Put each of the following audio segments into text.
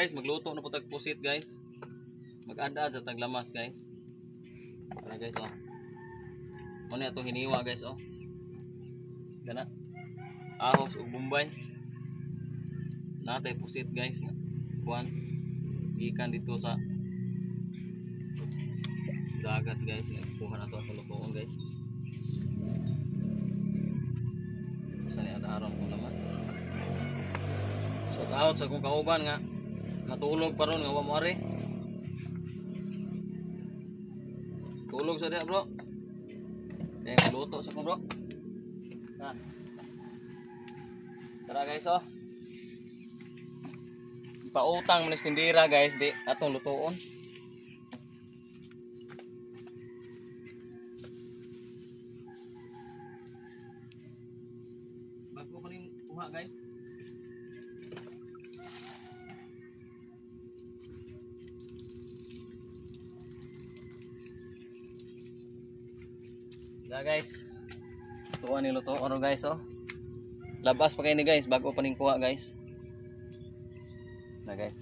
guys, magluto na po tag pusit guys. Mag-add sa taglamas guys. Para guys oh. Muna itong hiniwa guys oh. Kana. Ahos ug Bombay. Natay pusit guys. Kuan. Gikan dito sa dagat guys. Kuha na to ang lutuon guys. Saan ada aron kung lamas. Shout out sa kong kauban nga natulog pa ron nga wa mo ari. Tulog sa dia bro. Luto sa ko bro. Tara guys oh. Pautang manis tindira guys di atong lutuon. Bago pa rin kuha guys. Guys, tuwa ni luto oro guys oh. Labas pa kayo ni guys bago pa ning kuha guys. Na guys.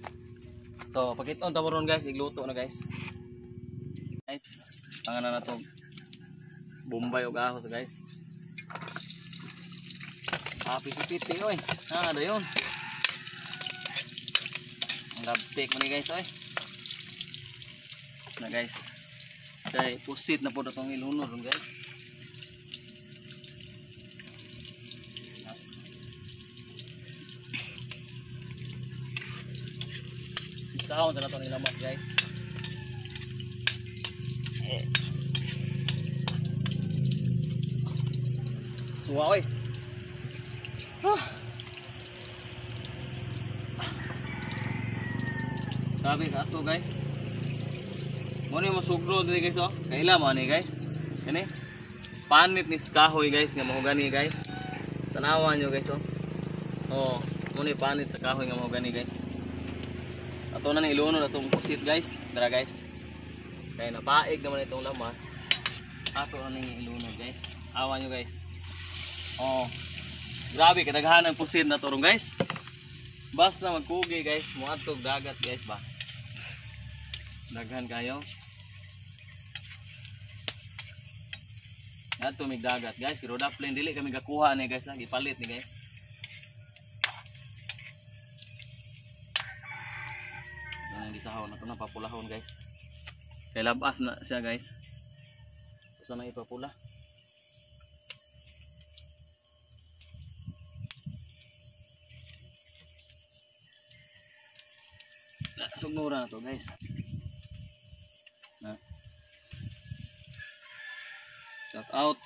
So pakiton ta ron guys igluto na guys. Guys, panganan na to Bombay og ahos guys. Pipiti oy. Ada yun. Ang labtik mo ni guys oy. Na guys. Kay pusit na po itong ilunod ron guys. Sahon sa nato ni lamas guys. Suwa oy. Grabe kaso guys. Mo ni masugro diri guys oh. Kaila mo ni guys. Kani. Panit ni kahoy guys nga mahugani guys. Tanawan nyo guys oh. Oh, mo ni panit sa kahoy nga mahugani guys. Ato na ni ilunod atong pusit guys. Tara guys. Kaya napaig naman itong lamas. Ato na ni ilunod guys. Awan nyo guys. Oh. Grabe kadaghan ang pusit na turong guys. Basta magkugi guys, muadtog dagat guys ba. Daghan kayo. Ato mig dagat guys, pero daplin dili kami gakuha ni guys, gipalit ni guys. Sahon na ito na papulahon guys. Kaya labas na siya guys. Gusto na ipapula. Sugmura na ito guys. Shout out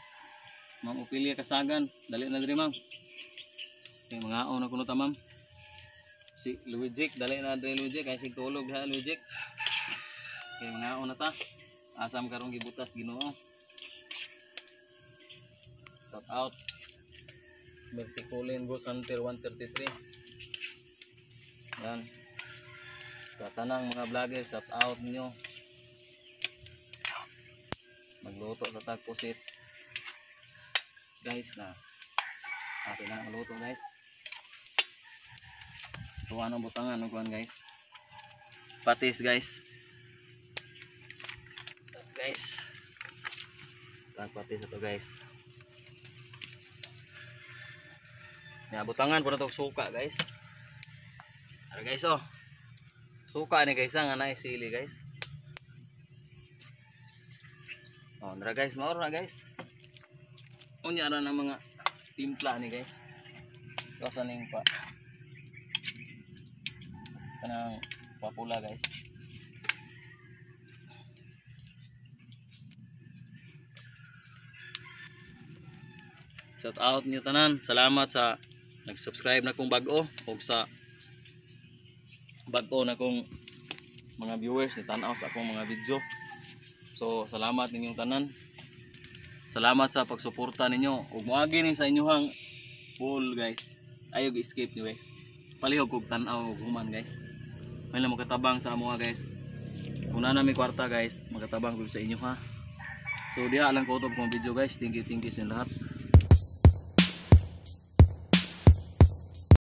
Ma'am Opilia Kasagan. Dali na diri ma'am. Okay, mga on na kuno ta ma'am. Si Luijik, dali na dre Luijik, kaya sig tulog ha Luijik. Okay, mga una ta. Asam karong gibutas Ginoo. Shout out Mexicolin Boss Hunter 133. Yan. Sa tanang mga vlogger, shout out niyo. Magluto sa tagpusit. Guys na. Atin na magluto guys. Tuwa ng butangan ng kuhan guys. Patis guys. Guys. Patis ito guys. Ya, butangan po na ito suka guys. Ara guys oh. Suka ni guys ang anay sili guys. Oh, nara guys, mauro na guys. Unya ra ng mga timpla ni guys. Kasan ning pa. Kanang papula guys. Shout out niyo tanan. Salamat sa nag-subscribe na kong bag-o o sa bag-o na kong mga viewers ni tanaw sa akong mga video. So salamat ninyong tanan. Salamat sa pagsuporta ninyo. Ug moagi ni sa inyohang pool guys. Ayaw escape niyo guys. Palihog kog tan-aw og human guys. May lang makatabang sa amo guys. Kung na mi kwarta guys, makatabang ko sa inyo ha. So diha lang ko to kong video guys. Thank you sa lahat.